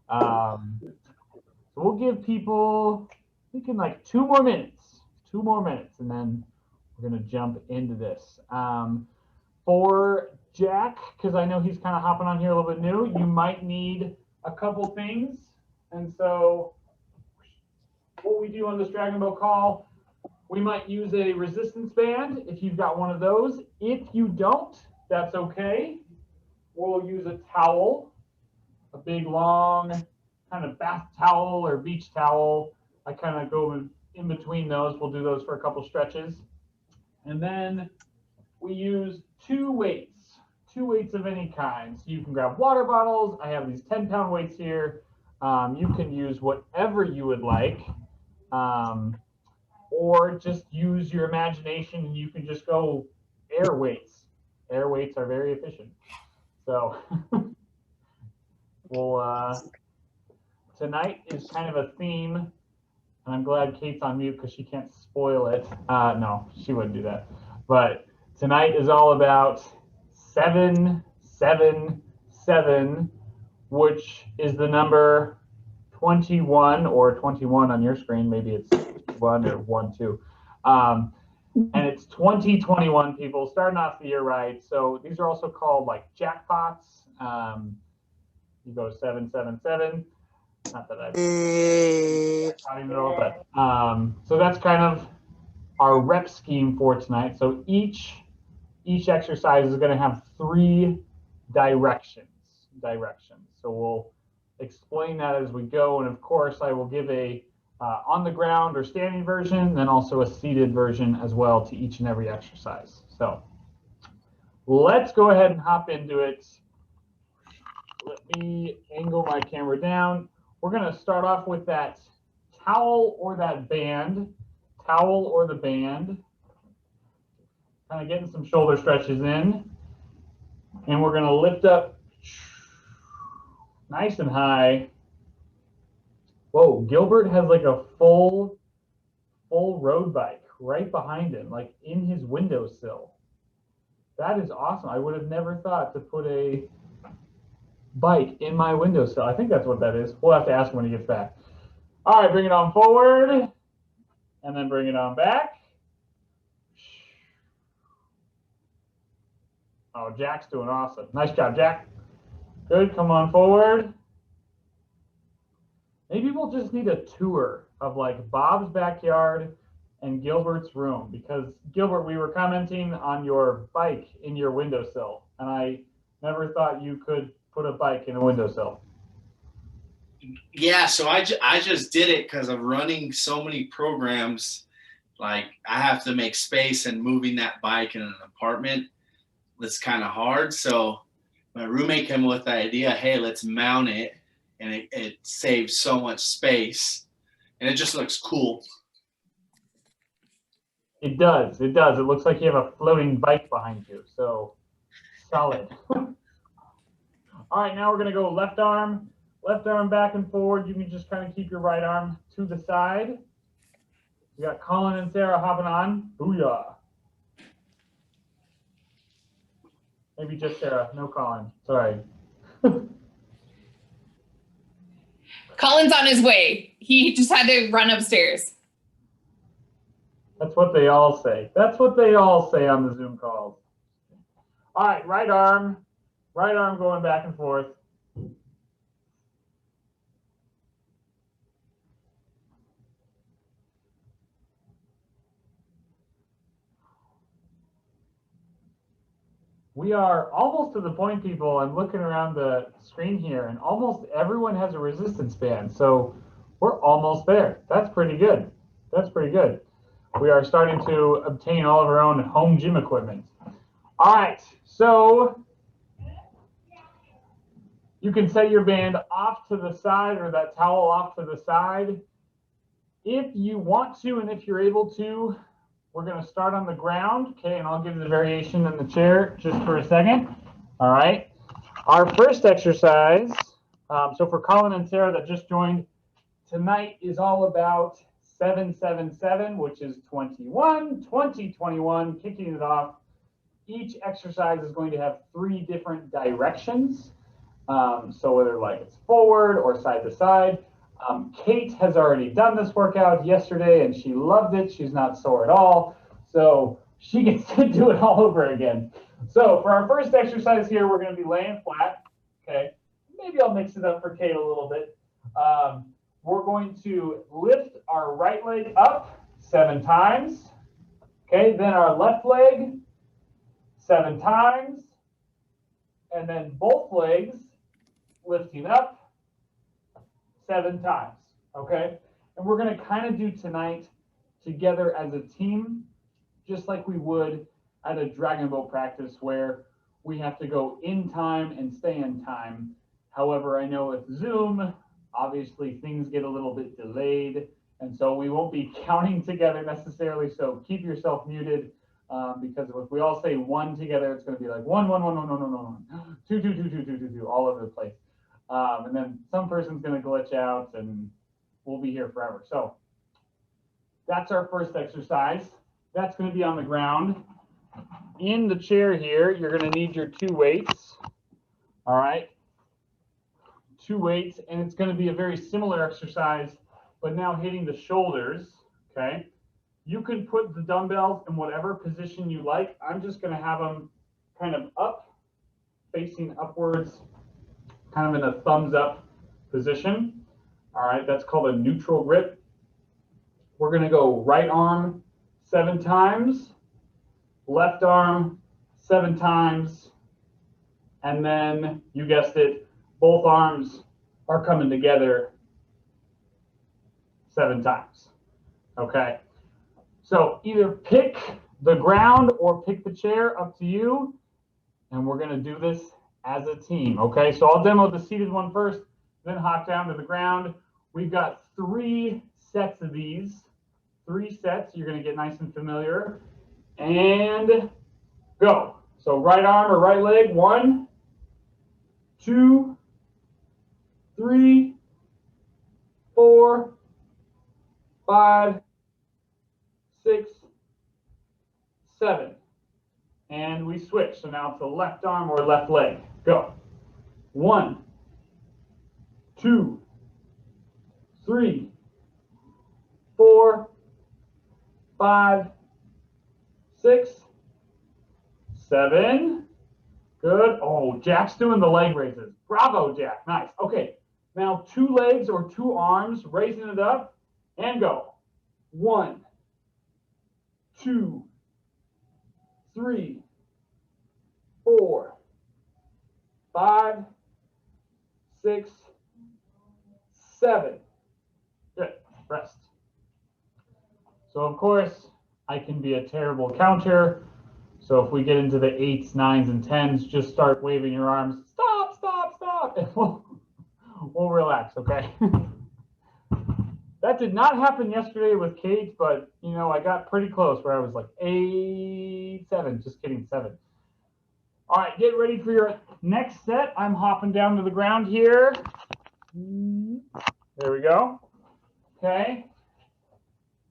So we'll give people, thinking like 2 more minutes, 2 more minutes, and then we're gonna jump into this. For Jack, because I know he's kind of hopping on here a little bit new, you might need a couple things. And so what we do on this Dragon Boat call, we might use a resistance band if you've got one of those. If you don't, that's okay. We'll use a towel, a big long kind of bath towel or beach towel. I kind of go in between those. We'll do those for a couple stretches. And then we use two weights of any kind. So you can grab water bottles. I have these 10-pound weights here. You can use whatever you would like, or just use your imagination and you can just go air weights. Air weights are very efficient. So tonight is kind of a theme, and I'm glad Kate's on mute because she can't spoil it. No, she wouldn't do that. But tonight is all about 777, which is the number 21 or 21 on your screen. Maybe it's 1 or 1, 2. And it's 2021, people, starting off the year right. So these are also called like jackpots. You go 777. Not that I've even know, but so that's kind of our rep scheme for tonight. So each exercise is going to have 3 directions. So we'll explain that as we go, and of course I will give a on the ground or standing version, then also a seated version as well to each and every exercise. So let's go ahead and hop into it. Let me angle my camera down. We're going to start off with that towel or that band. Towel or the band. Kind of getting some shoulder stretches in. And we're going to lift up nice and high. Whoa, Gilbert has like a full road bike right behind him, like in his windowsill. That is awesome. I would have never thought to put a bike in my windowsill. I think that's what that is. We'll have to ask him when he gets back. All right, bring it on forward, and then bring it on back. Oh, Jack's doing awesome. Nice job, Jack. Good, come on forward. Maybe we'll just need a tour of like Bob's backyard and Gilbert's room, because Gilbert, we were commenting on your bike in your windowsill, and I never thought you could put a bike in a windowsill. Yeah, so I just did it because of running so many programs. Like I have to make space, and moving that bike in an apartment, it's kind of hard. So my roommate came with the idea, hey, let's mount it, and it saves so much space, and it just looks cool. It does. It does. It looks like you have a floating bike behind you. So solid. All right, now we're going to go left arm back and forward. You can just kind of keep your right arm to the side. We got Colin and Sarah hopping on. Booyah. Maybe just Sarah, no Colin. Sorry. Colin's on his way. He just had to run upstairs. That's what they all say. That's what they all say on the Zoom calls. All right, right arm going back and forth. We are almost to the point, people. I'm looking around the screen here, and almost everyone has a resistance band. So we're almost there. That's pretty good. That's pretty good. We are starting to obtain all of our own home gym equipment. All right, so you can set your band off to the side, or that towel off to the side. If you want to, and if you're able to, we're going to start on the ground, okay, and I'll give the variation in the chair just for a second. All right, our first exercise, so for Colin and Sarah that just joined, tonight is all about 777, which is 21, 20, 21, kicking it off. Each exercise is going to have 3 different directions. So whether like it's forward or side to side. Kate has already done this workout yesterday and she loved it. She's not sore at all. So she gets to do it all over again. So for our first exercise here, we're going to be laying flat. Okay. Maybe I'll mix it up for Kate a little bit. We're going to lift our right leg up 7 times. Okay. Then our left leg 7 times. And then both legs lifting up 7 times. Okay. And we're going to kind of do tonight together as a team, just like we would at a dragon boat practice where we have to go in time and stay in time. However, I know with Zoom, obviously things get a little bit delayed, and so we won't be counting together necessarily. So keep yourself muted because if we all say 1 together, it's going to be like 1, 1, 1, 1, 1, 1, 1, 2, 2, 2, 2, 2, 2, 2, all over the place. And then some person's going to glitch out, and we'll be here forever. So that's our first exercise. That's going to be on the ground. In the chair here, you're going to need your 2 weights. All right. 2 weights, and it's going to be a very similar exercise, but now hitting the shoulders. Okay. You can put the dumbbells in whatever position you like. I'm just going to have them kind of up, facing upwards, kind of in a thumbs up position. All right. That's called a neutral grip. We're going to go right arm 7 times, left arm 7 times, and then you guessed it, both arms are coming together 7 times. Okay. So either pick the ground or pick the chair, up to you. And we're going to do this as a team. Okay. So I'll demo the seated one first, then hop down to the ground. We've got 3 sets of these. 3 sets. You're going to get nice and familiar. And go. So right arm or right leg. 1, 2, 3, 4, 5, 6, 7. And we switch. So now it's the left arm or left leg. Go. 1, 2, 3, 4, 5, 6, 7. Good. Oh, Jack's doing the leg raises. Bravo, Jack. Nice. Okay. Now 2 legs or 2 arms, raising it up, and go. 1, 2, 3, 4, 5, 6, 7. Good. Rest. So of course, I can be a terrible counter. So if we get into the 8s, 9s, and 10s, just start waving your arms. Stop, stop, stop. And we'll relax, okay? That did not happen yesterday with Kate, but, you know, I got pretty close where I was like 8, 7. Just kidding, 7. All right, get ready for your next set. I'm hopping down to the ground here. There we go. Okay.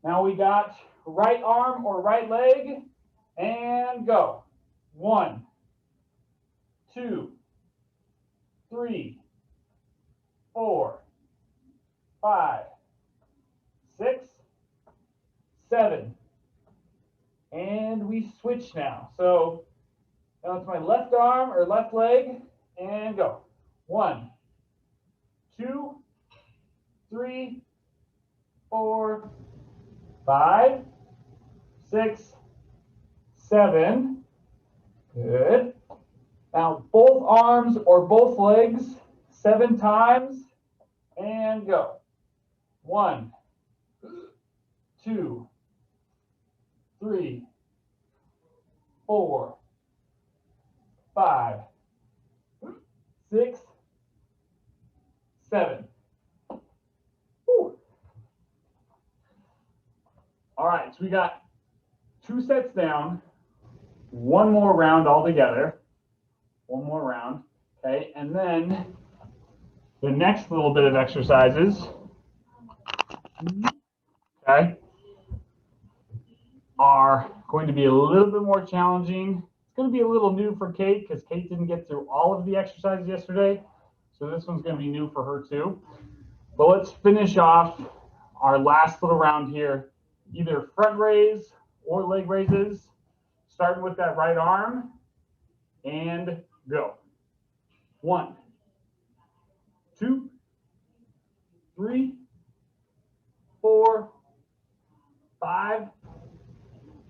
Now we got right arm or right leg, and go. 1, 2, 3, 4, 5, 6, 7. And we switch now. So now it's my left arm or left leg, and go. 1, 2, 3, 4, 5, 6, 7. Good. Now both arms or both legs 7 times, and go. 1, 2, 3, 4, 5, 6, 7. Whew. All right, so we got 2 sets down, 1 more round altogether. 1 more round, okay? And then the next little bit of exercises, okay, are going to be a little bit more challenging. It's going to be a little new for Kate because Kate didn't get through all of the exercises yesterday. So this one's going to be new for her too. But let's finish off our last little round here. Either front raise or leg raises. Starting with that right arm. And go. 1, 2, 3, 4, 5,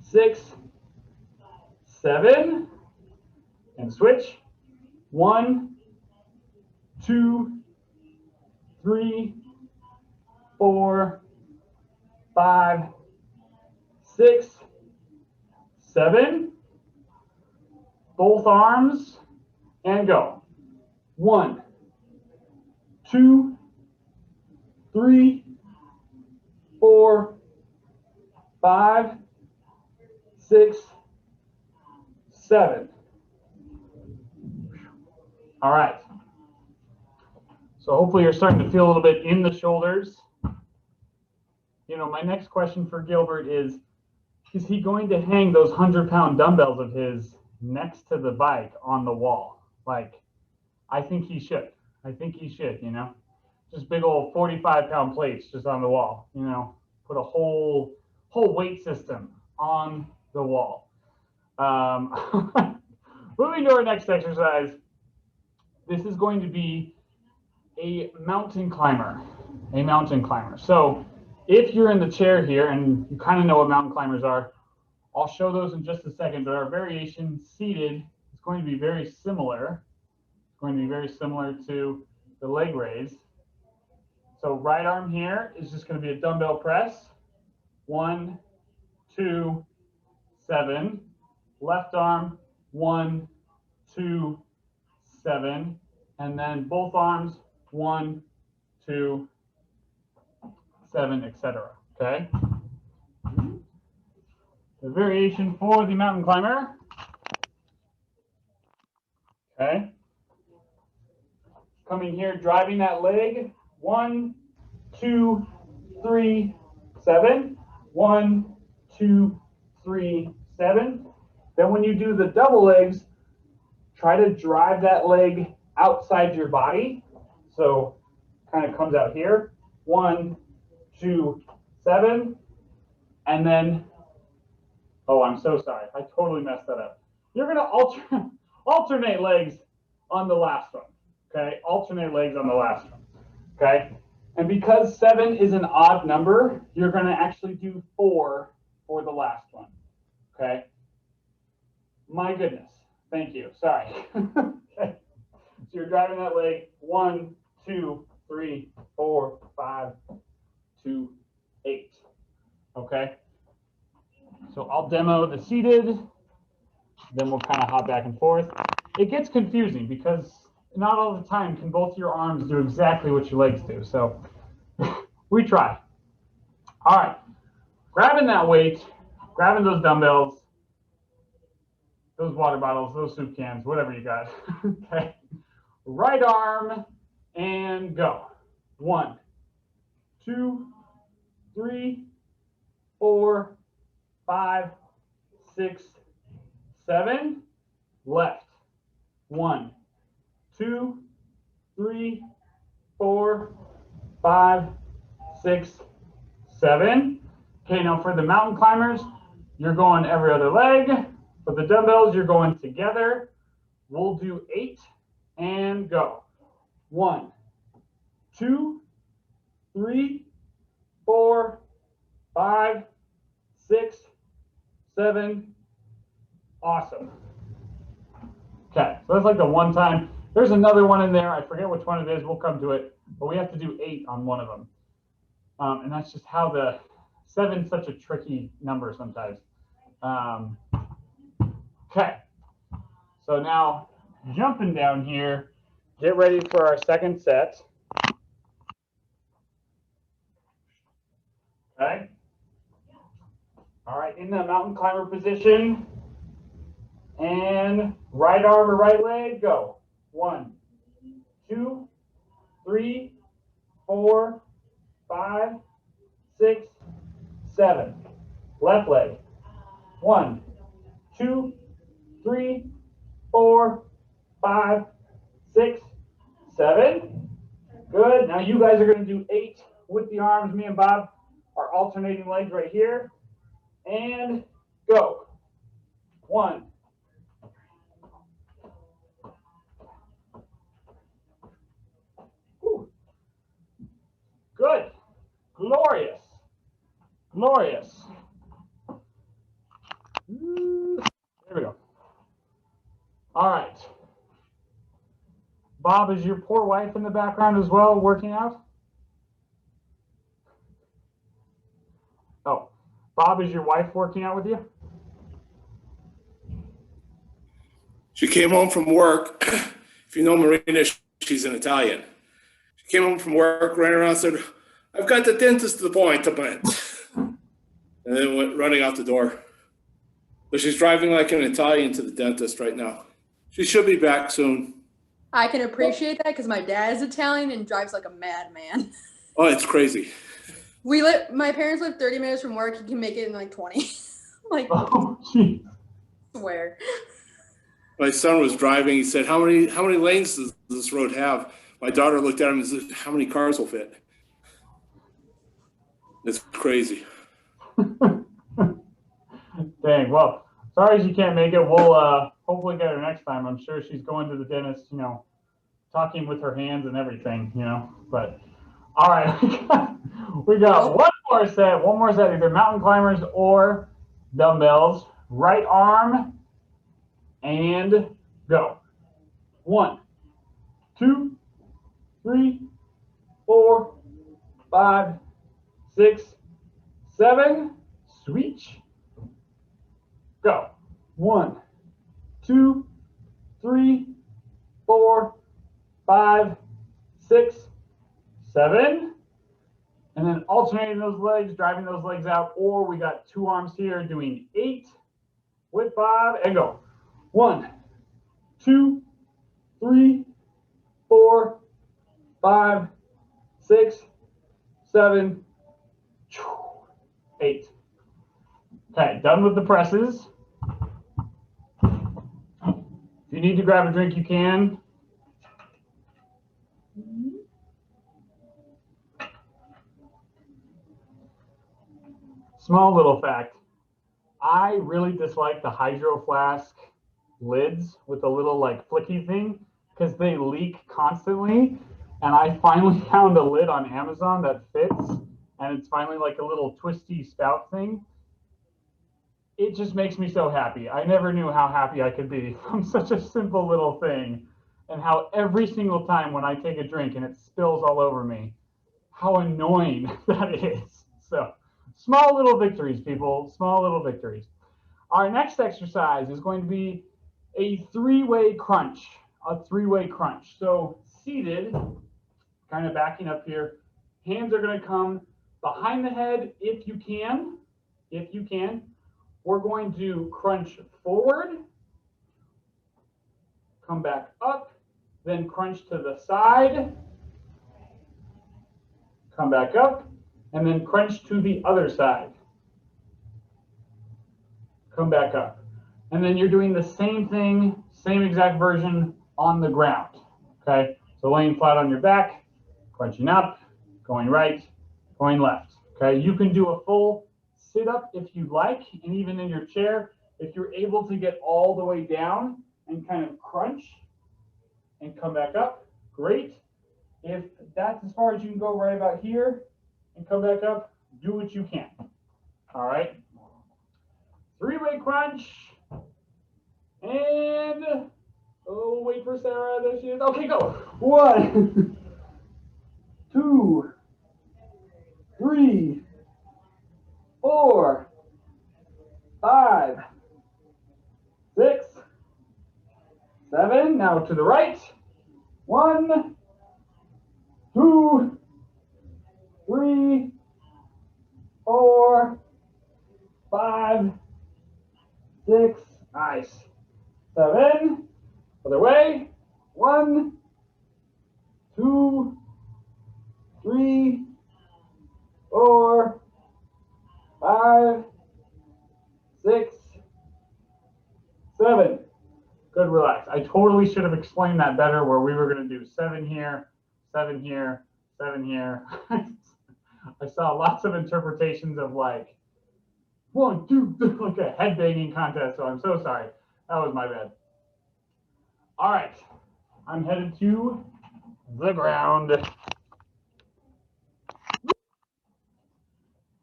6, 7. And switch. 1, 2, 3, 4, 5, 6, 7. Both arms and go. 1, 2, 3, 4, 5, 6, 7. All right. So hopefully you're starting to feel a little bit in the shoulders. You know, my next question for Gilbert is he going to hang those 100-pound dumbbells of his next to the bike on the wall? Like, I think he should. I think he should, you know. Just big old 45-pound plates just on the wall, you know. Put a whole weight system on the wall. Moving to our next exercise. This is going to be a mountain climber. A mountain climber. So if you're in the chair here and you kind of know what mountain climbers are, I'll show those in just a second, but our variation seated is going to be very similar. It's going to be very similar to the leg raise. So right arm here is just going to be a dumbbell press. 1, 2, 7. Left arm, 1, 2, 7. And then both arms, 1, 2, 7, etc. Okay. The variation for the mountain climber. Okay. Coming here, driving that leg. 1, 2, 3, 7. 1, 2, 3, 7. Then when you do the double legs, try to drive that leg outside your body. So kind of comes out here. 1, 2, 7. And then, oh, I'm so sorry. I totally messed that up. You're going to alternate legs on the last one. Okay, alternate legs on the last one. Okay, and because 7 is an odd number, you're going to actually do 4 for the last one. Okay, my goodness, thank you. Sorry. Okay, so you're driving that leg. 1, 2, 3, 4, 5, 2, 8. Okay, so I'll demo the seated, then we'll kind of hop back and forth. It gets confusing because not all the time can both your arms do exactly what your legs do. So we try. All right. Grabbing that weight, grabbing those dumbbells, those water bottles, those soup cans, whatever you got. Okay. Right arm and go. 1, 2, 3, 4, 5, 6, 7. Left. 1, 2, 3, 4, 5, 6, 7. Okay, now for the mountain climbers, you're going every other leg. For the dumbbells, you're going together. We'll do 8 and go. 1, 2, 3, 4, 5, 6, 7. Awesome. Okay, so that's like the one time. There's another one in there. I forget which one it is. We'll come to it. But we have to do 8 on one of them. And that's just how the 7 is such a tricky number sometimes. Okay. So now jumping down here, get ready for our second set. Okay. All right, in the mountain climber position. And right arm or right leg, go. 1, 2, 3, 4, 5, 6, 7. Left leg. 1, 2, 3, 4, 5, 6, 7. Good. Now you guys are going to do 8 with the arms. Me and Bob are alternating legs right here. And go. 1. Whew. Good. Glorious. Glorious. There we go. All right. Bob, is your poor wife in the background as well working out? Oh, Bob, is your wife working out with you? She came home from work. If you know Marina, she's an Italian. She came home from work, ran around, and said, "I've got the dentist appointment," and then went running out the door. But she's driving like an Italian to the dentist right now. She should be back soon. I can appreciate that because my dad is Italian and drives like a madman. Oh, it's crazy. My parents live 30 minutes from work. He can make it in like 20. Like, Oh, geez. I swear. My son was driving. He said, how many lanes does this road have? My daughter looked at him and said, how many cars will fit? It's crazy. Dang. Well, sorry she can't make it. We'll hopefully get her next time. I'm sure she's going to the dentist, talking with her hands and everything, But all right, we got one more set, either mountain climbers or dumbbells. Right arm and go. 1, 2, 3, 4, 5, 6, 7. Switch. Go. 1, 2, 3, 4, 5, 6, 7. And then alternating those legs, driving those legs out, or we got 2 arms here doing 8 with Bob and go. 1, 2, 3, 4, 5, 6, 7, 8. Okay, done with the presses. If you need to grab a drink, you can. Small little fact. I really dislike the Hydro Flask lids with the little like flicky thing because they leak constantly. And I finally found a lid on Amazon that fits, and it's finally like a little twisty spout thing. It just makes me so happy. I never knew how happy I could be from such a simple little thing, and how every single time when I take a drink and it spills all over me, how annoying that is. So small little victories, people, small little victories. Our next exercise is going to be a 3-way crunch, So seated, kind of backing up here, hands are going to come behind the head if you can. We're going to crunch forward, come back up, then crunch to the side, come back up, and then crunch to the other side. Come back up. And then you're doing the same thing, same exact version on the ground. Okay? So laying flat on your back, crunching up, going right, going left. Okay? You can do a full sit-up if you'd like, and even in your chair, if you're able to get all the way down and kind of crunch and come back up, great. If that's as far as you can go right about here and come back up, do what you can. All right? 3-way crunch. And, oh, wait for Sarah. There she is. Okay, go. 1, 2, 3, 4, 5, 6, 7. Now to the right. 1, 2, 3, 4, 5, 6. Nice. 7. Other way. 1, 2, 3, 4, 5, 6, 7. Good, relax. I totally should have explained that better, where we were going to do 7 here, 7 here, 7 here. I saw lots of interpretations of like 1, 2, like a head banging contest. So I'm so sorry. That was my bad. All right, I'm headed to the ground.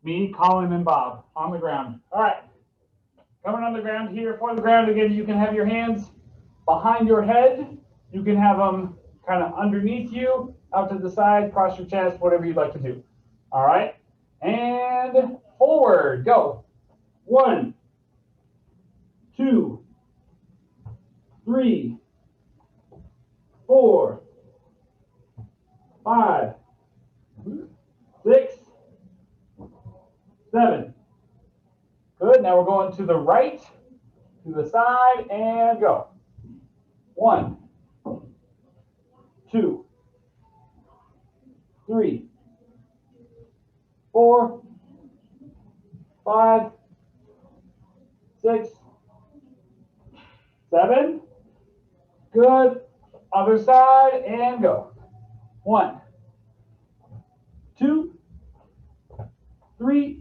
Me, Colin, and Bob on the ground. All right, coming on the ground here. For the ground again, you can have your hands behind your head. You can have them kind of underneath you, out to the side, cross your chest, whatever you'd like to do. All right, and forward, go. 1, 2, 3, 4, 5, 6, 7. Good. Now we're going to the right, to the side, and go. 1, 2, 3, 4, 5, 6, 7. Good. Other side, and go. 1, 2, 3,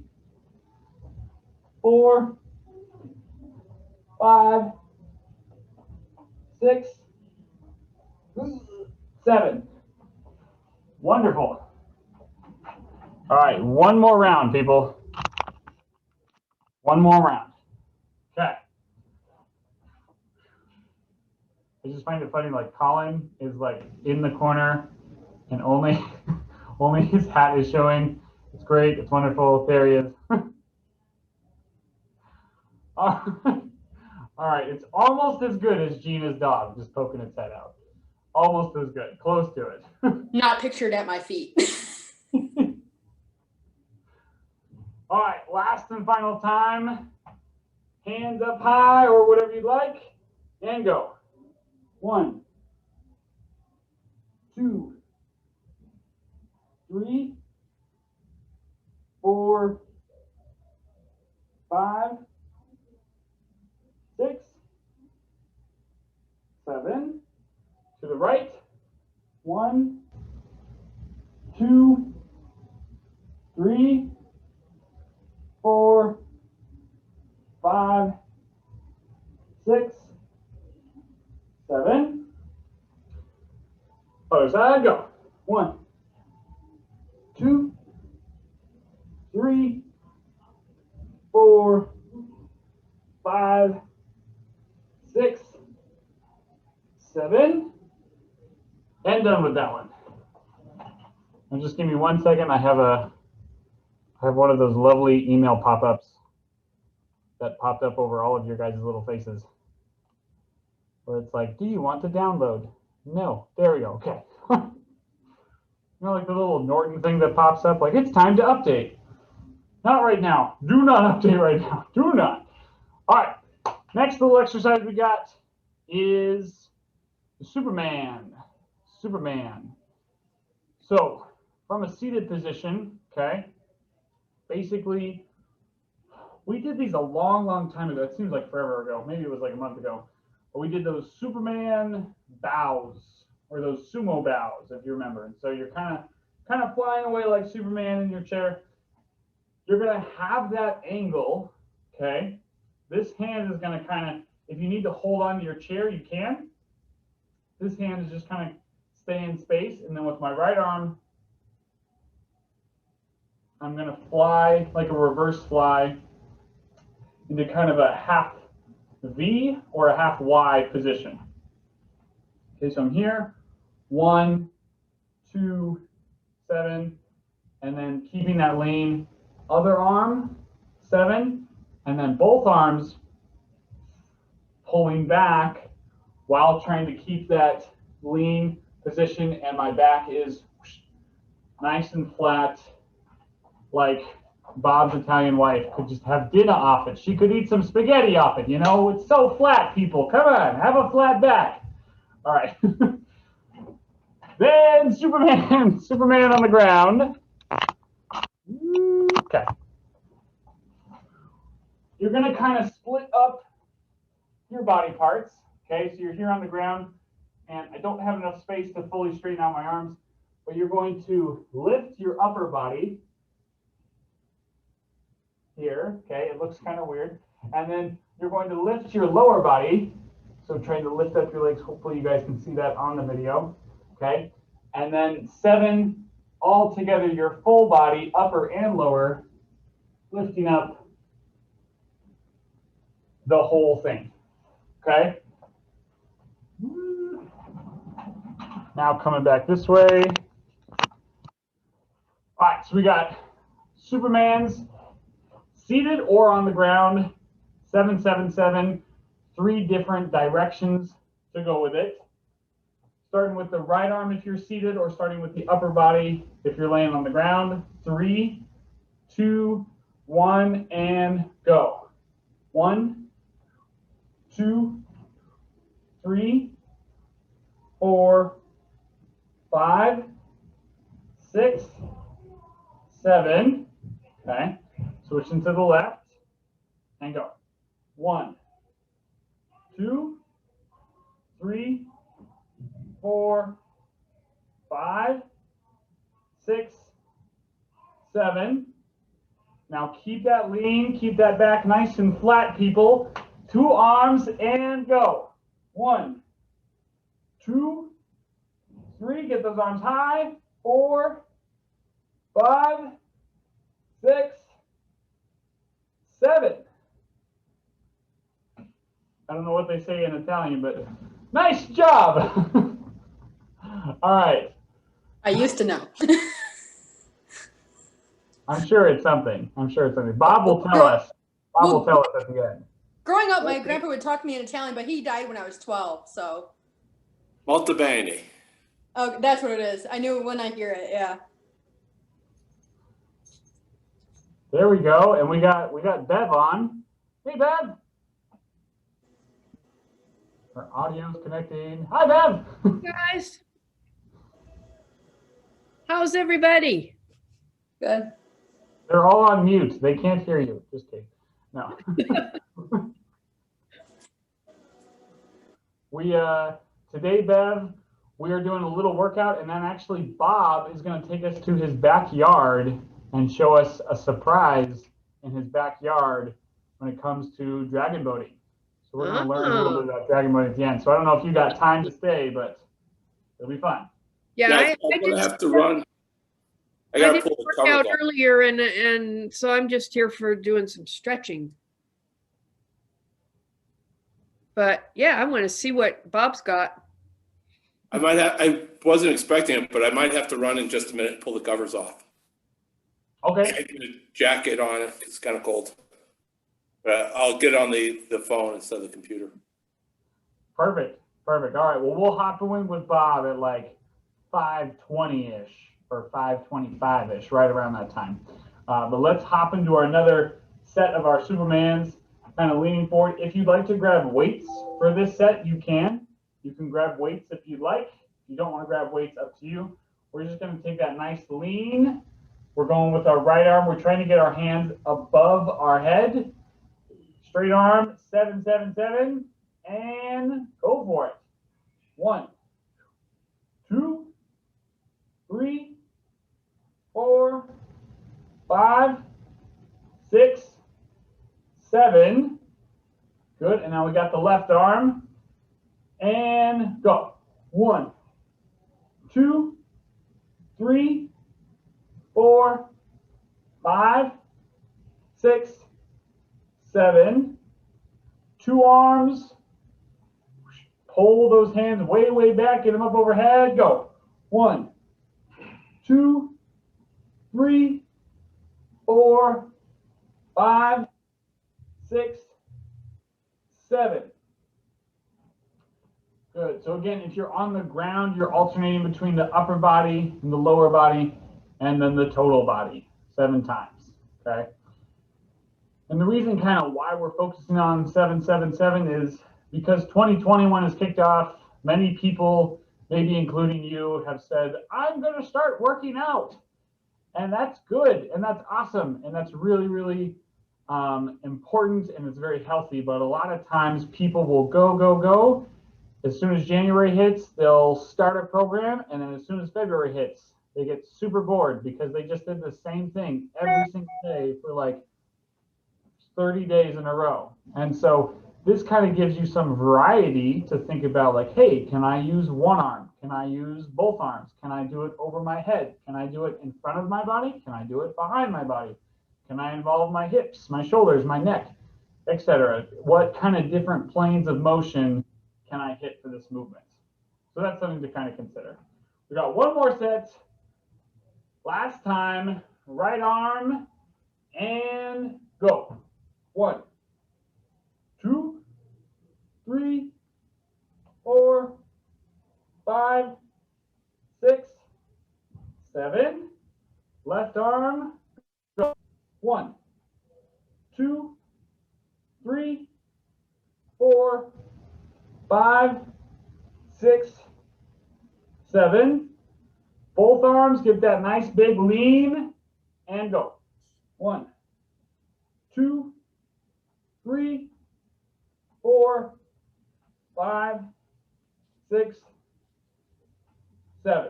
4, 5, 6, 7. Wonderful. All right, one more round, people. One more round. Okay. I just find it funny, like Colin is like in the corner and only only his hat is showing. It's great, it's wonderful. There he is. All right, it's almost as good as Gina's dog just poking its head out. Almost as good, close to it. Not pictured at my feet. All right, last and final time. Hands up high or whatever you'd like, and go. 1, 2, 3, 4, 5, 6, 7. To the right. 1, 2, 3, 4, 5, 6, 7. Other side, go. 1, 2, 3, 4, 5, 6, 7. And done with that one. And just give me 1 second. I have one of those lovely email pop-ups that popped up over all of your guys' little faces, where it's like, do you want to download? No. There we go. Okay. You know, like the little Norton thing that pops up, like, it's time to update. Not right now. Do not update right now. Do not. All right. Next little exercise we got is Superman. Superman. So from a seated position, okay, basically, we did these a long, long time ago. It seems like forever ago. Maybe it was like a month ago. But we did those Superman bows, or those sumo bows, if you remember. And so you're kind of flying away like Superman in your chair. You're going to have that angle, okay? This hand is going to kind of, if you need to hold on to your chair, you can. This hand is just kind of stay in space. And then with my right arm, I'm going to fly like a reverse fly into kind of a half V or a half Y position. Okay, so I'm here, 1, 2, 7, and then keeping that lean. Other arm, 7, and then both arms pulling back while trying to keep that lean position, and my back is nice and flat, like Bob's Italian wife could just have dinner off it. She could eat some spaghetti off it, you know? It's so flat, people. Come on, have a flat back. All right. Then Superman, Superman on the ground. Okay. You're going to kind of split up your body parts, Okay, so you're here on the ground, and I don't have enough space to fully straighten out my arms, but you're going to lift your upper body here. Okay, it looks kind of weird. And then you're going to lift your lower body. So trying to lift up your legs. Hopefully you guys can see that on the video. Okay, and then 7 all together, your full body, upper and lower, lifting up the whole thing. Okay. Now coming back this way. All right, so we got Superman's seated or on the ground, 777, 3 different directions to go with it. Starting with the right arm if you're seated, or starting with the upper body if you're laying on the ground. 3, 2, 1, and go. 1, 2, 3, 4, 5, 6, 7. Okay. Switching to the left and go. 1, 2, 3, 4, 5, 6, 7. Now keep that lean, keep that back nice and flat, people. 2 arms and go. 1, 2, 3. Get those arms high. 4, 5, 6, 7. I don't know what they say in Italian, but nice job. All right. I used to know. I'm sure it's something. Bob will tell us. Bob will tell us at the end. Growing up, my grandpa would talk to me in Italian, but he died when I was 12, so. Molto bene. Oh, that's what it is. I knew when I hear it, yeah. There we go. And we got Bev on. Hey, Bev. Our audio's connecting. Hi, Bev. Guys, how's everybody? Good. They're all on mute. They can't hear you. Just kidding. No. Today, Bev, we are doing a little workout, and then actually Bob is going to take us to his backyard and show us a surprise in his backyard when it comes to dragon boating. So we're going to learn a little bit about dragon boating at the end. So I don't know if you got time to stay, but it'll be fun. Yeah, I'm gonna have to run. I gotta did pull the work cover out off. earlier, and so I'm just here for doing some stretching. But yeah, I want to see what Bob's got. I wasn't expecting it, but I might have to run in just a minute and pull the covers off. Okay. I get a jacket on it. It's kind of cold. But I'll get on the phone instead of the computer. Perfect. All right. Well, we'll hop in with Bob at like 5:20-ish or 5:25-ish, right around that time. But let's hop into another set of our Supermans, kind of leaning forward. If you'd like to grab weights for this set, you can. You can grab weights if you'd like. If you don't want to grab weights, up to you. We're just going to take that nice lean. We're going with our right arm. We're trying to get our hands above our head. Straight arm, 777, and go for it. 1, 2, 3, 4, 5, 6, 7. Good. And now we got the left arm. And go. 1, 2, 3, 4, 5, 6, 7. 2 arms. Pull those hands way, way back. Get them up overhead. Go. 1, 2, 3, 4, 5, 6, 7. Good. So again, if you're on the ground, you're alternating between the upper body and the lower body, and then the total body 7 times. Okay. And the reason kind of why we're focusing on 777 is because 2021 has kicked off. Many people, maybe including you, have said, I'm going to start working out. And that's good. And that's awesome. And that's really, really important. And it's very healthy. But a lot of times people will go, As soon as January hits, they'll start a program, and then as soon as February hits, they get super bored because they just did the same thing every single day for like 30 days in a row. And so this kind of gives you some variety to think about, like, hey, can I use one arm? Can I use both arms? Can I do it over my head? Can I do it in front of my body? Can I do it behind my body? Can I involve my hips, my shoulders, my neck, etc.? What kind of different planes of motion can I hit for this movement? So that's something to kind of consider. We got one more set. Last time, right arm, and go. 1, 2, 3, 4, 5, 6, 7. Left arm, go. 1, 2, 3, 4, 5, 6, 7. Both arms, get that nice big lean and go. 1, 2, 3, 4, 5, 6, 7.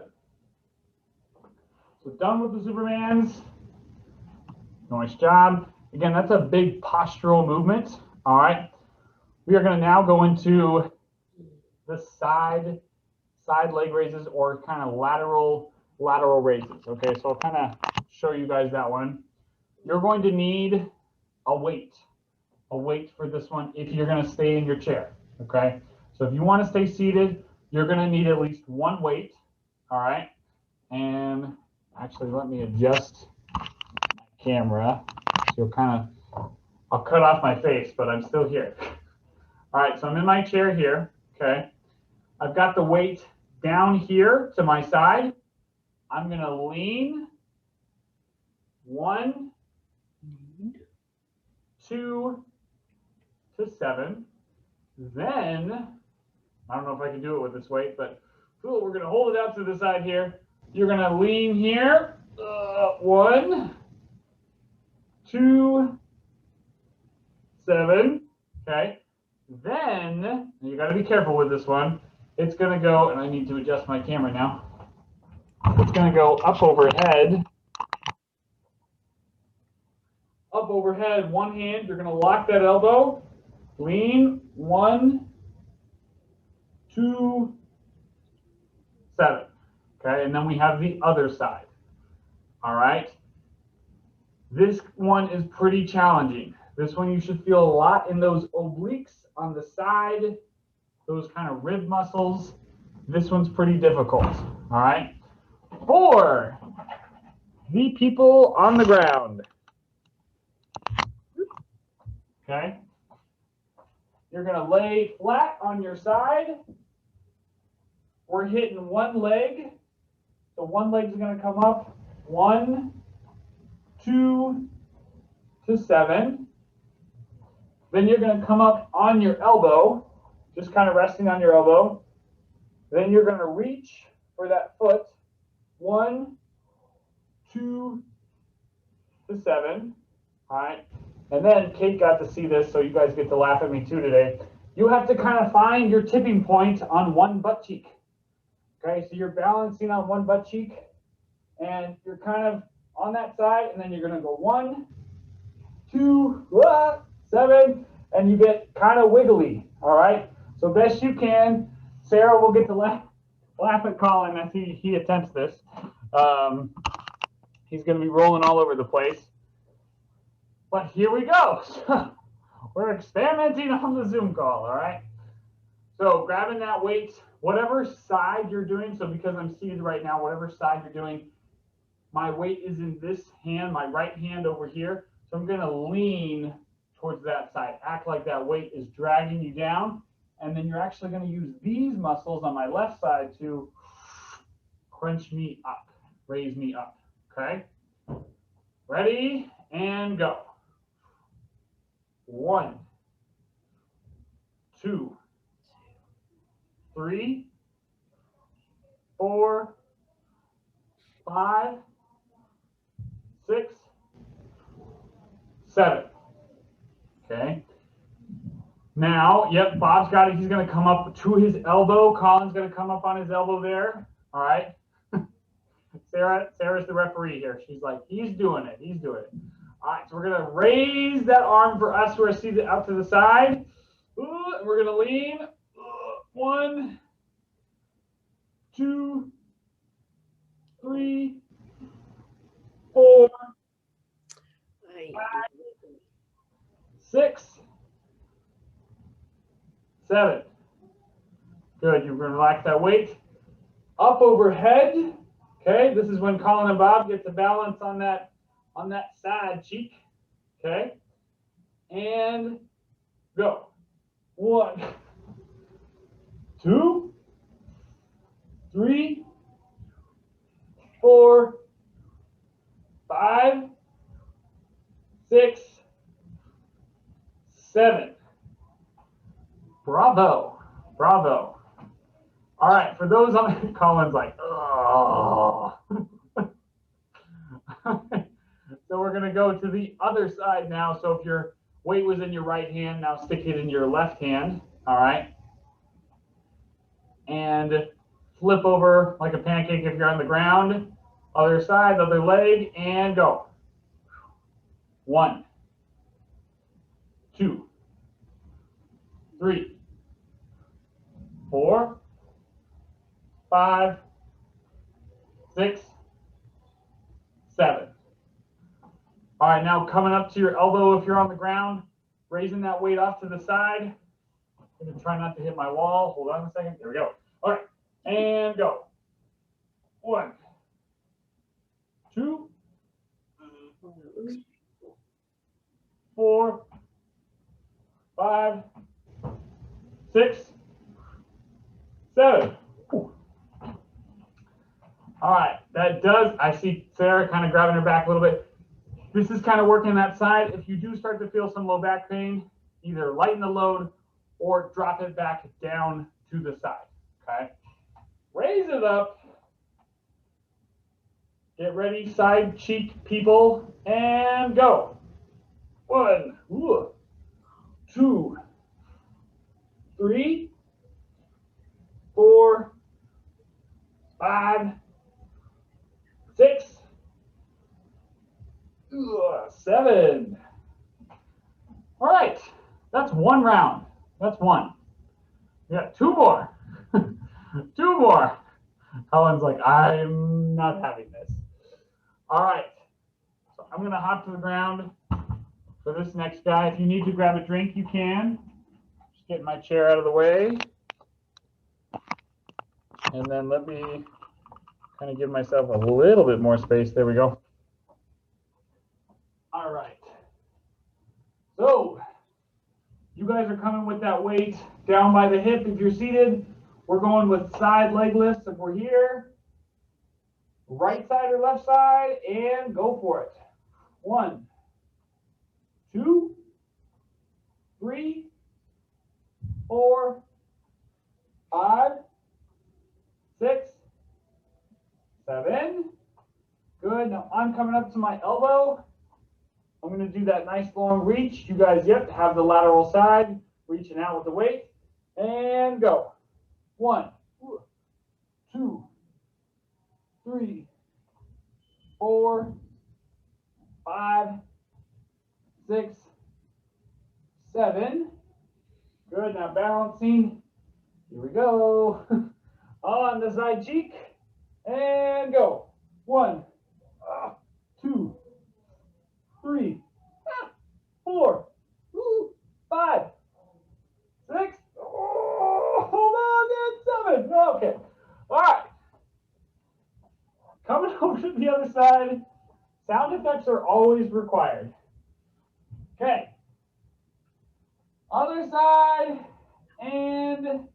So done with the Supermans. Nice job. Again, that's a big postural movement. All right. We are going to now go into the side leg raises, or kind of lateral raises. Okay, so I'll kind of show you guys that one. You're going to need a weight for this one if you're going to stay in your chair. Okay, so if you want to stay seated, you're going to need at least one weight. All right, and actually let me adjust my camera. So you'll kind of, I'll cut off my face, but I'm still here. All right, so I'm in my chair here. Okay, I've got the weight down here to my side. I'm going to lean 1, 2 to 7. Then, I don't know if I can do it with this weight, but cool, we're going to hold it out to the side here. You're going to lean here. 1, 2, 7. Okay. Then, you got to be careful with this one. It's going to go, and I need to adjust my camera now. It's going to go up overhead. Up overhead, one hand, you're going to lock that elbow. Lean, 1, 2, 7. Okay, and then we have the other side. All right. This one is pretty challenging. This one you should feel a lot in those obliques on the side, those kind of rib muscles. This one's pretty difficult. All right. For the people on the ground. Okay. You're going to lay flat on your side. We're hitting one leg. So one leg's going to come up. 1, 2 to 7. Then you're going to come up on your elbow, just kind of resting on your elbow. Then you're going to reach for that foot. 1, 2 to 7. All right. And then Kate got to see this, so you guys get to laugh at me too today. You have to kind of find your tipping point on one butt cheek. Okay, so you're balancing on one butt cheek, and you're kind of on that side, and then you're going to go 1, 2, 7, and you get kind of wiggly. All right, so best you can. Sarah will get to laugh at Colin as he attempts this. He's going to be rolling all over the place. But here we go. We're experimenting on the Zoom call, all right? So grabbing that weight, whatever side you're doing, so because I'm seated right now, whatever side you're doing, my weight is in this hand, my right hand over here. So I'm going to lean towards that side. Act like that weight is dragging you down. And then you're actually going to use these muscles on my left side to crunch me up, raise me up, okay? Ready, and go. 1, 2, 3, 4, 5, 6, 7. Okay. Now, yep, Bob's got it. He's going to come up to his elbow. Colin's going to come up on his elbow there. All right. Sarah's the referee here. She's like, he's doing it. He's doing it. All right, so we're going to raise that arm for us who are seated out to the side. Ooh, and we're going to lean. 1, 2, 3, 4, 5, 6, 7. Good. You're going to relax that weight. Up overhead. Okay. This is when Colin and Bob get to balance on that side cheek. Okay. And go. 1, 2, 3, 4, 5, 6, 7. Bravo. Bravo. All right, for those on Colin's like, oh. So we're going to go to the other side now. So if your weight was in your right hand, now stick it in your left hand. All right. And flip over like a pancake if you're on the ground. Other side, other leg, and go. 1, 2, 3, 4, 5, 6, 7. All right, now coming up to your elbow if you're on the ground, raising that weight off to the side. I'm going to try not to hit my wall. Hold on a second. There we go. All right, and go. 1, 2, 4, 5, 6, 7. Ooh. All right, that does, I see Sarah kind of grabbing her back a little bit. This is kind of working that side. If you do start to feel some low back pain, either lighten the load or drop it back down to the side, okay? Raise it up. Get ready, side cheek people, and go. 1, 2, 3, 4, 5, 6, 7. All right, that's 1 round. That's 1. We got 2 more. 2 more. Colin's like, I'm not having this. All right, so I'm gonna hop to the ground for this next guy. If you need to grab a drink, you can. Just getting my chair out of the way. And then let me kind of give myself a little bit more space. There we go. All right. So you guys are coming with that weight down by the hip. If you're seated, we're going with side leg lifts. If we're here, right side or left side, and go for it. 1, 2, 3, 4, 5, 6, 7. Good. Now I'm coming up to my elbow. I'm going to do that nice long reach. You guys, yep, have the lateral side, reaching out with the weight, and go. 1, 2, 3, 4, 5, 6, 7. Good. Now balancing. Here we go. On the side cheek, and go. 1, 2, 3, 4, 5, 6. Oh, hold on, and 7. Okay. All right. Coming over to the other side. Sound effects are always required. Okay. Other side, and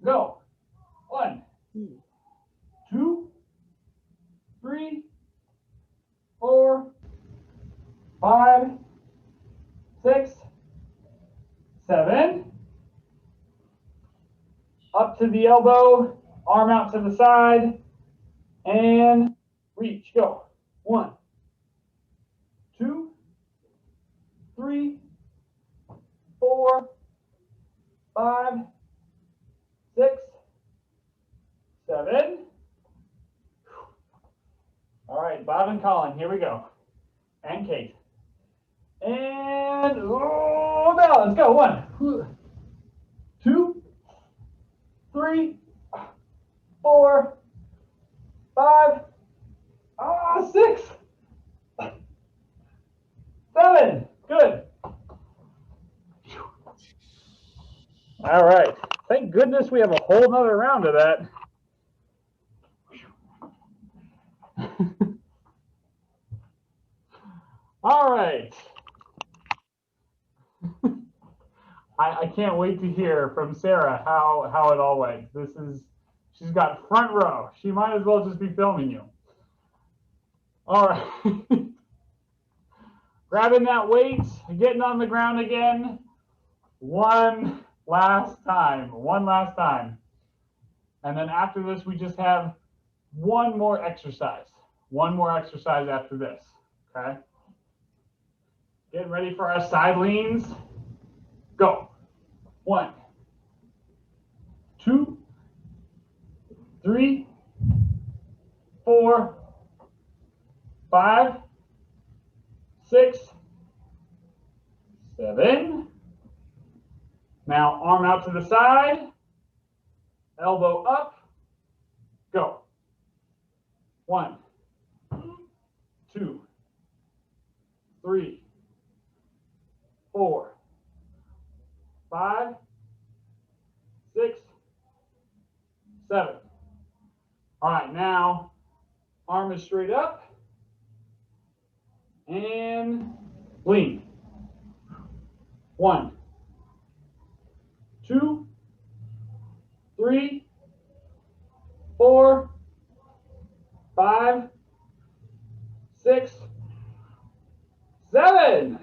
go. 1, 2, 3, 4, 5, 6, 7. Up to the elbow, arm out to the side, and reach. Go. 1, 2, 3, 4, 5, 6, 7. All right, Bob and Colin, here we go. And Kate. And oh, now let's go. 1, 2, 3, 4, 5, 6, 7. Good. All right. Thank goodness we have a whole nother round of that. All right. I can't wait to hear from Sarah how it all went. She's got front row. She might as well just be filming you. All right. Grabbing that weight, getting on the ground again. One last time. And then after this, we just have one more exercise. One more exercise after this, okay? Getting ready for our side leans. Go. 1, 2, 3, 4, 5, 6, 7. Now arm out to the side, elbow up, go. 1, 2, 3, 4, 5, 6, 7. All right, now arm is straight up and lean. 1, 2, 3, 4, 5, 6, 7.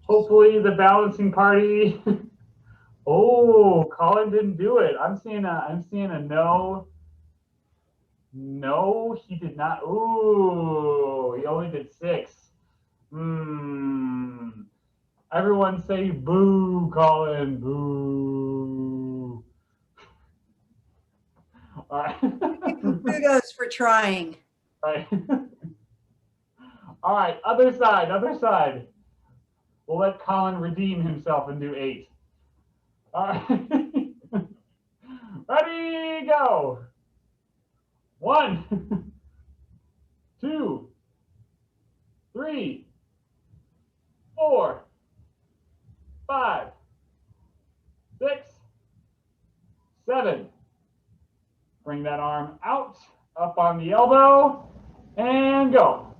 Hopefully the balancing party. Oh, Colin didn't do it. I'm seeing a no. No, he did not. Ooh, he only did 6. Everyone say boo, Colin. Boo. All right. Kudos for trying. All right. All right, other side. We'll let Colin redeem himself and do 8. All right. Ready, go. 1, 2, 3, 4, 5, 6, 7. Bring that arm out, up on the elbow, and go.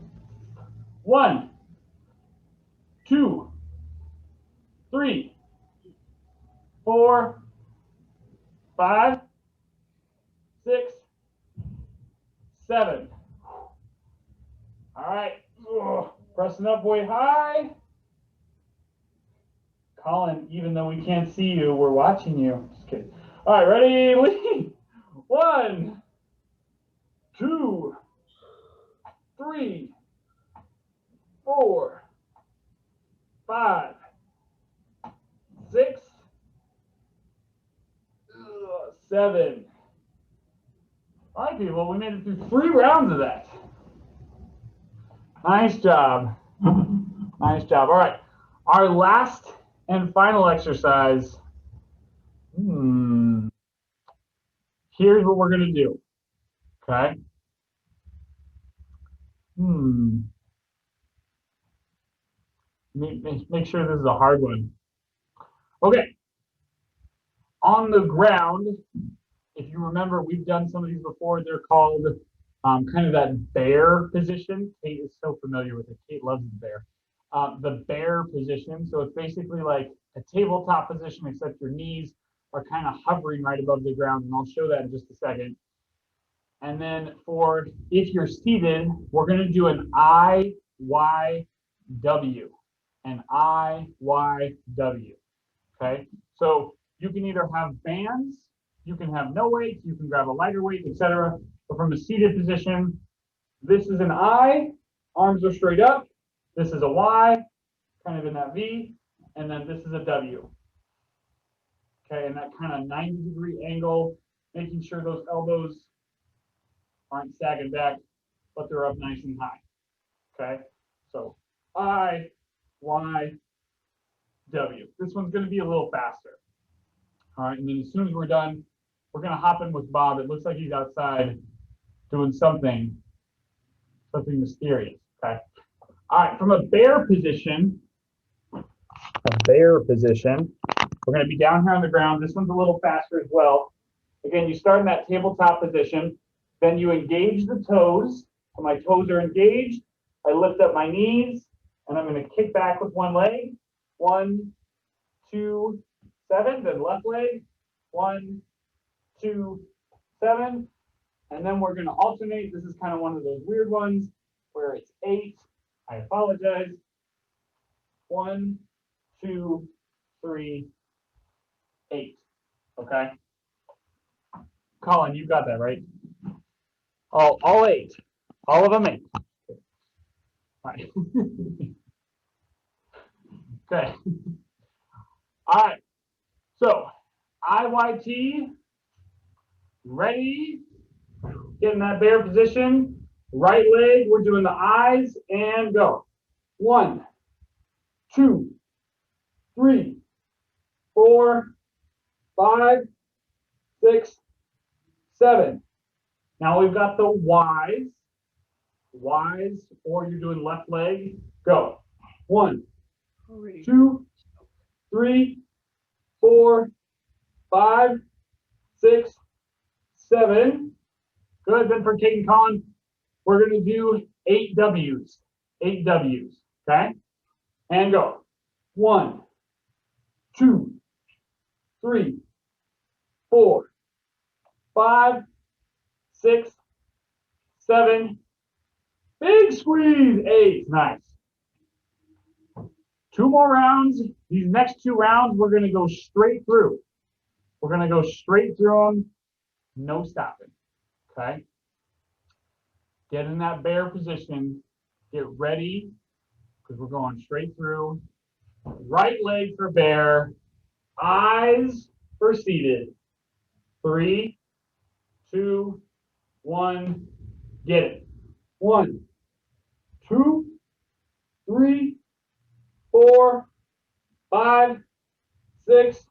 1, 2, 3, 4, 5, 6, 7. All right. Pressing up way high. Colin, even though we can't see you, we're watching you. Just kidding. All right, ready? Lean. 1, 2, 3, 4, 5, 6, 7. All right, people, we made it through 3 rounds of that. Nice job. Nice job. All right, our last and final exercise. Here's what we're going to do. Okay. Make sure this is a hard one. Okay. On the ground, if you remember, we've done some of these before. They're called kind of that bear position. Kate is so familiar with it. Kate loves the bear. The bear position. So it's basically like a tabletop position, except your knees are kind of hovering right above the ground. And I'll show that in just a second. And then for if you're seated, we're going to do an IYW. An IYW. Okay. So you can either have bands, you can have no weight, you can grab a lighter weight, etc. But from a seated position, this is an I, arms are straight up. This is a Y, kind of in that V, and then this is a W. Okay, and that kind of 90-degree angle, making sure those elbows aren't sagging back, but they're up nice and high. Okay, so I, Y, W. This one's going to be a little faster. All right, and then as soon as we're done, we're going to hop in with Bob. It looks like he's outside doing something mysterious. Okay. All right, from a bear position, we're going to be down here on the ground. This one's a little faster as well. Again, you start in that tabletop position, then you engage the toes. So my toes are engaged. I lift up my knees, and I'm going to kick back with one leg. 1, 2, 7. Then left leg. 1, 2, 7. And then we're going to alternate. This is kind of one of those weird ones where it's 8. I apologize. 1, 2, 3, 8. Okay. Colin, you got that, right? All 8. All of them 8. All right. Okay. All right. So IYT, ready, get in that bear position. Right leg, we're doing the eyes and go. 1, 2, 3, 4, 5, 6, 7. Now we've got the Y's, or you're doing left leg. Go. 1, 2, 3, 4, 5, 6, 7. Good. Then for Kate and Colin, we're going to do 8 W's. 8 W's. Okay. And go. 1, 2, 3, 4, 5, 6, 7. Big squeeze. 8. Nice. 2 more rounds. These next 2 rounds, we're going to go straight through. We're going to go straight through them. No stopping. Okay. Get in that bear position. Get ready because we're going straight through. Right leg for bear. Eyes for seated. 3, 2, 1. Get it. 1, 2, 3, 4, 5, 6,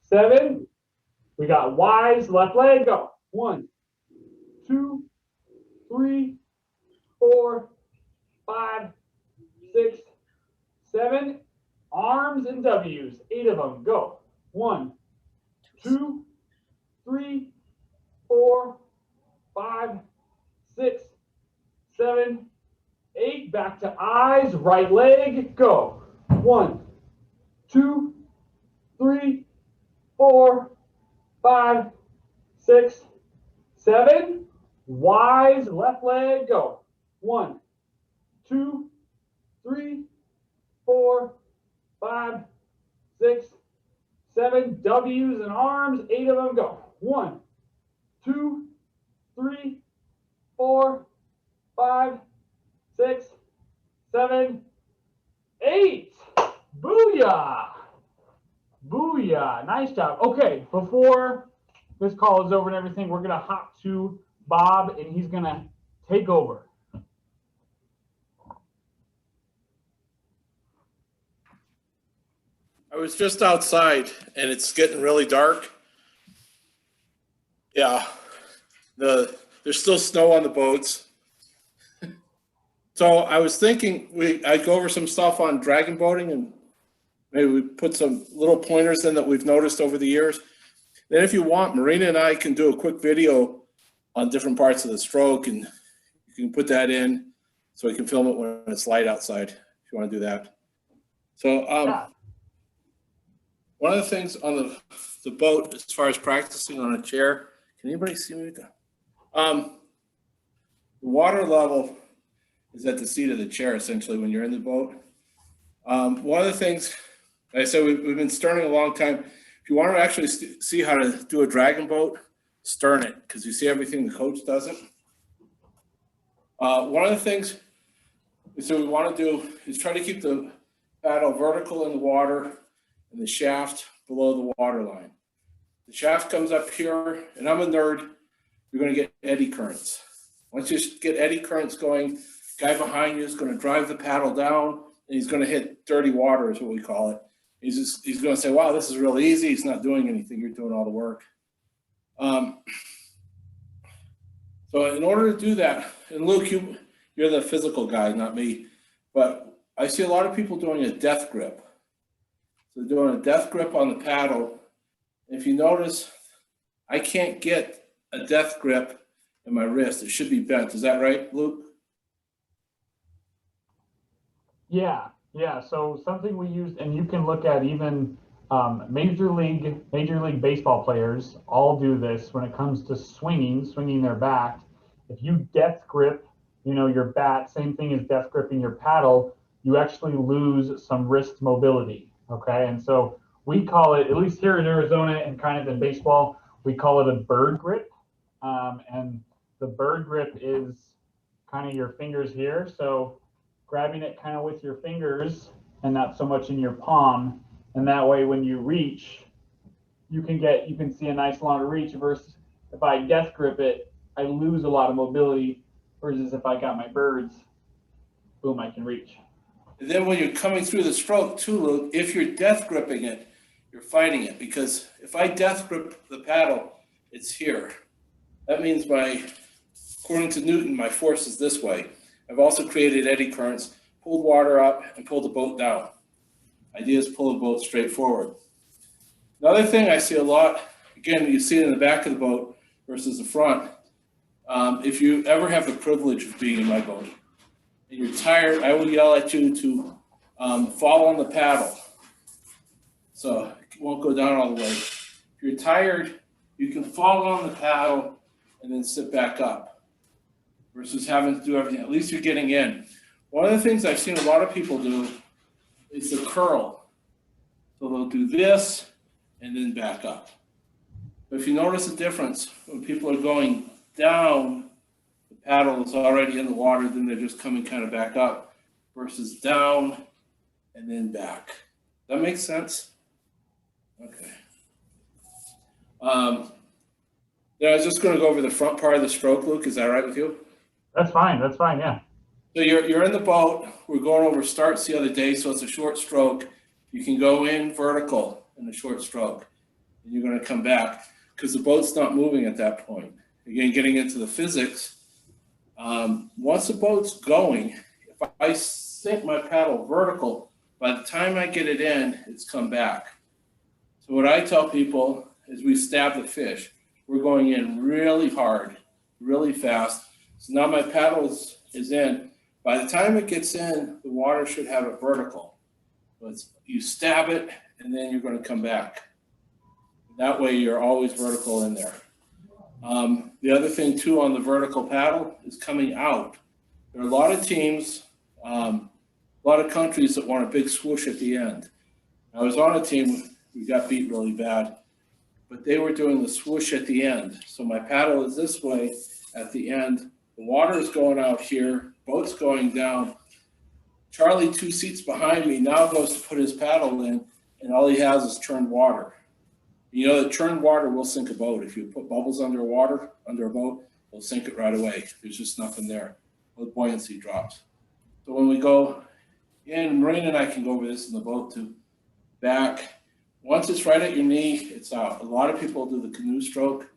7. We got Y's, left leg, go. 1, 2, 3, 4, 5, 6, 7. Arms and W's, 8 of them, go. 1, 2, 3, 4, 5, 6, 7, 8. Back to eyes, right leg, go. 1, 2, 3, 4, 5, 6, 7. Y's, left leg, go. 1, 2, 3, 4, 5, 6, 7. W's and arms, 8 of them, go. 1, 2, 3, 4, 5, 6, 7, 8. Booyah! Booyah! Nice job. Okay, before this call is over and everything, we're gonna hop to Bob and he's gonna take over. I was just outside and it's getting really dark. Yeah, there's still snow on the boats. So I was thinking I'd go over some stuff on dragon boating and maybe we put some little pointers in that we've noticed over the years. Then if you want, Marina and I can do a quick video on different parts of the stroke and you can put that in so we can film it when it's light outside if you want to do that. So one of the things on the boat as far as practicing on a chair, can anybody see me? The water level is at the seat of the chair essentially when you're in the boat. One of the things, like I said, we've been sterning a long time. If you want to actually see how to do a dragon boat, stern it, because you see everything the coach doesn't. One of the things we want to do is try to keep the paddle vertical in the water and the shaft below the water line. The shaft comes up here, and I'm a nerd. You're going to get eddy currents. Once you get eddy currents going, guy behind you is going to drive the paddle down, and he's going to hit dirty water, is what we call it. He's going to say, wow, this is really easy. He's not doing anything. You're doing all the work. So in order to do that, and Luke, you're the physical guy, not me, but I see a lot of people doing a death grip. So they're doing a death grip on the paddle. If you notice, I can't get a death grip in my wrist. It should be bent. Is that right, Luke? Yeah. So something we used, and you can look at even Major League Baseball players all do this when it comes to swinging their bat. If you death grip, your bat, same thing as death gripping your paddle, you actually lose some wrist mobility. Okay, and so we call it, at least here in Arizona and kind of in baseball, we call it a bird grip. And the bird grip is kind of your fingers here. So grabbing it kind of with your fingers and not so much in your palm. And that way, when you reach, you can see a nice longer reach versus if I death grip it, I lose a lot of mobility versus if I got my birds, boom, I can reach. And then when you're coming through the stroke too, Luke, if you're death gripping it, you're fighting it, because if I death grip the paddle, it's here. That means according to Newton, my force is this way. I've also created eddy currents, pulled water up, and pulled the boat down. Idea is pull the boat straight forward. Another thing I see a lot, again, you see it in the back of the boat versus the front. If you ever have the privilege of being in my boat and you're tired, I will yell at you to fall on the paddle. So it won't go down all the way. If you're tired, you can fall on the paddle and then sit back up versus having to do everything. At least you're getting in. One of the things I've seen a lot of people do is the curl. So they'll do this and then back up. But if you notice the difference, when people are going down, the paddle is already in the water, then they're just coming kind of back up versus down and then back. That makes sense? Okay. I was just going to go over the front part of the stroke, Luke. Is that right with you? That's fine, yeah. So you're in the boat. We're going over starts the other day, so it's a short stroke. You can go in vertical in the short stroke, and you're going to come back because the boat's not moving at that point. Again, getting into the physics, once the boat's going, if I sink my paddle vertical, by the time I get it in, it's come back. So what I tell people is we stab the fish. We're going in really hard, really fast. So now my paddle is in. By the time it gets in, the water should have it vertical. So you stab it, and then you're going to come back. That way, you're always vertical in there. The other thing, too, on the vertical paddle is coming out. There are a lot of teams, a lot of countries that want a big swoosh at the end. I was on a team, we got beat really bad, but they were doing the swoosh at the end. So my paddle is this way at the end. The water is going out here, boat's going down. Charlie, 2 seats behind me, now goes to put his paddle in, and all he has is churned water. You know that churned water will sink a boat. If you put bubbles under a boat, it'll sink it right away. There's just nothing there. The buoyancy drops. So when we go in, Marina and I can go over this in the boat too. Back. Once it's right at your knee, it's out. A lot of people do the canoe stroke.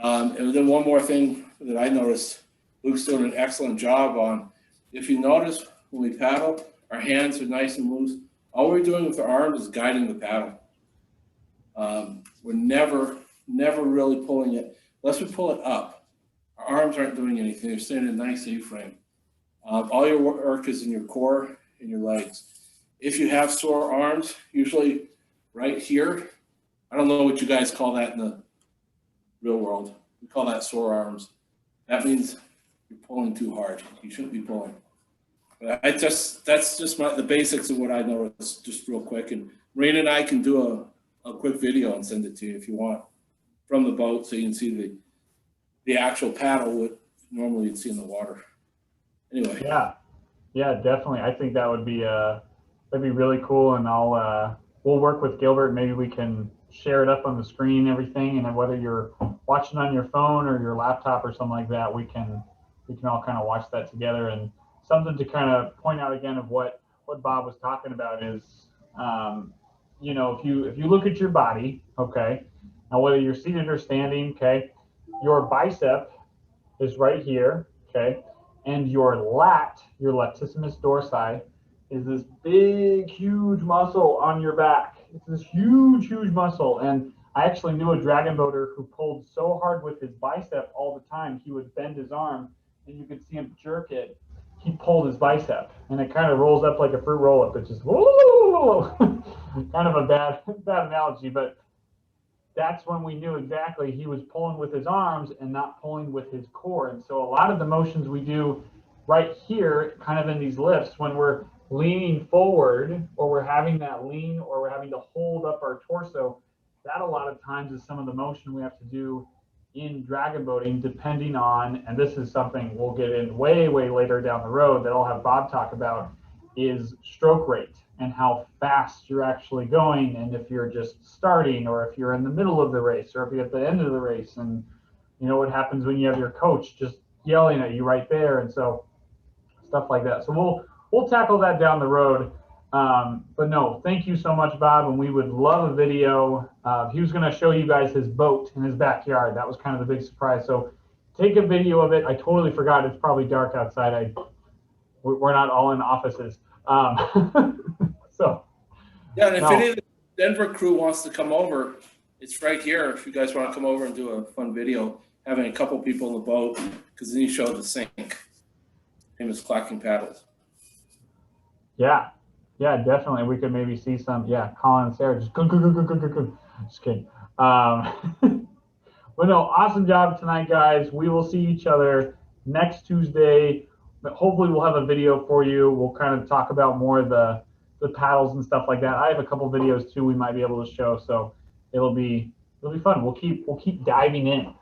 And then one more thing that I noticed, Luke's doing an excellent job on. If you notice when we paddle, our hands are nice and loose. All we're doing with our arms is guiding the paddle. We're never really pulling it. Unless we pull it up, our arms aren't doing anything. They're staying in a nice A-frame. All your work is in your core and your legs. If you have sore arms, usually right here, I don't know what you guys call that in the real world. We call that sore arms. That means you're pulling too hard. You shouldn't be pulling. But that's just the basics of what I noticed, just real quick. And Marina and I can do a quick video and send it to you if you want from the boat, so you can see the actual paddle what normally you'd see in the water. Anyway. Yeah, definitely. I think that would be that'd be really cool, and we'll work with Gilbert. Maybe we can share it up on the screen and everything. And then whether you're watching on your phone or your laptop or something like that, we can all kind of watch that together. And something to kind of point out again of what Bob was talking about is, you know, if you look at your body, okay, now whether you're seated or standing, okay, your bicep is right here, okay, and your lat, your latissimus dorsi, is this big, huge muscle on your back. It's this huge, huge muscle. And I actually knew a dragon boater who pulled so hard with his bicep all the time, he would bend his arm and you could see him jerk it. He pulled his bicep and it kind of rolls up like a fruit roll up. It's just, whoa, kind of a bad analogy, but that's when we knew exactly he was pulling with his arms and not pulling with his core. And so a lot of the motions we do right here, kind of in these lifts, when we're leaning forward or we're having that lean or we're having to hold up our torso, that a lot of times is some of the motion we have to do in dragon boating, depending on, and this is something we'll get in way later down the road that I'll have Bob talk about, is stroke rate and how fast you're actually going, and if you're just starting or if you're in the middle of the race or if you're at the end of the race, and you know what happens when you have your coach just yelling at you right there, and so stuff like that. So we'll tackle that down the road. But no, thank you so much, Bob, and we would love a video. He was going to show you guys his boat in his backyard. That was kind of the big surprise. So take a video of it. I totally forgot. It's probably dark outside. We're not all in offices. So Yeah, and if no. any of the Denver crew wants to come over, it's right here. If you guys want to come over and do a fun video, having a couple people in the boat, because then you show the sink. Him is clacking paddles. Yeah, definitely. We could maybe see some. Yeah, Colin and Sarah just go. Just kidding. But no, awesome job tonight, guys. We will see each other next Tuesday. But hopefully, we'll have a video for you. We'll kind of talk about more of the paddles and stuff like that. I have a couple videos too we might be able to show, so it'll be fun. We'll keep diving in.